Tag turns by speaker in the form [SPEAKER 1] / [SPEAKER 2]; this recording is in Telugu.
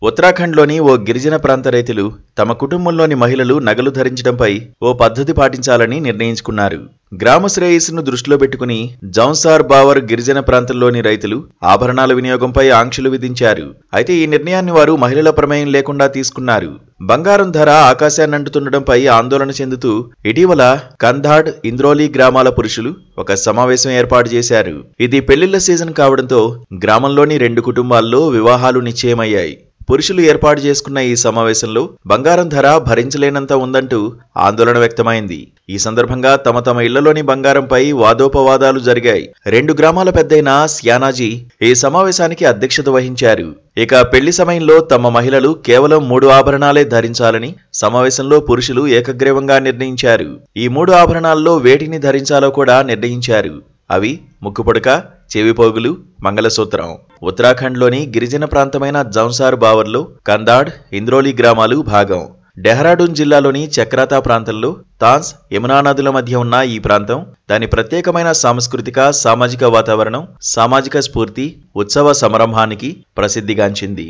[SPEAKER 1] ఉత్తరాఖండ్లోని ఓ గిరిజన ప్రాంత రైతులు తమ కుటుంబంలోని మహిళలు నగలు ధరించడంపై ఓ పద్ధతి పాటించాలని నిర్ణయించుకున్నారు. గ్రామ శ్రేయస్సును దృష్టిలో పెట్టుకుని జౌన్సార్ బావర్ గిరిజన ప్రాంతంలోని రైతులు ఆభరణాల వినియోగంపై ఆంక్షలు విధించారు. అయితే ఈ నిర్ణయాన్ని వారు మహిళల ప్రమేయం లేకుండా తీసుకున్నారు. బంగారం ధర ఆకాశాన్నంటుతుండటంపై ఆందోళన చెందుతూ ఇటీవల కంధాడ్, ఇంద్రోలి గ్రామాల పురుషులు ఒక సమావేశం ఏర్పాటు చేశారు. ఇది పెళ్లిళ్ల సీజన్ కావడంతో గ్రామంలోని 2 కుటుంబాల్లో వివాహాలు నిశ్చయమయ్యాయి. పురుషులు ఏర్పాటు చేసుకున్న ఈ సమావేశంలో బంగారం ధర భరించలేనంత ఉందంటూ ఆందోళన వ్యక్తమైంది. ఈ సందర్భంగా తమ ఇళ్లలోని బంగారంపై వాదోపవాదాలు జరిగాయి. 2 గ్రామాల పెద్దయిన స్యానాజీ ఈ సమావేశానికి అధ్యక్షత వహించారు. ఇక పెళ్లి సమయంలో తమ మహిళలు కేవలం 3 ఆభరణాలే ధరించాలని సమావేశంలో పురుషులు ఏకగ్రీవంగా నిర్ణయించారు. ఈ 3 ఆభరణాల్లో వేటిని ధరించాలో కూడా నిర్ణయించారు. అవి ముక్కుపుడక, చెవిపోగులు, మంగళసూత్రం. ఉత్తరాఖండ్లోని గిరిజన ప్రాంతమైన జౌన్సార్ బావర్లో కందాడ్, ఇంద్రోలి గ్రామాలు భాగం. డెహ్రాడూన్ జిల్లాలోని చక్రాతా ప్రాంతంలో తాన్స్, యమునా నదుల మధ్య ఉన్న ఈ ప్రాంతం దాని ప్రత్యేకమైన సాంస్కృతిక, సామాజిక వాతావరణం, సామాజిక స్ఫూర్తి, ఉత్సవ సమారంభానికి ప్రసిద్ధిగాంచింది.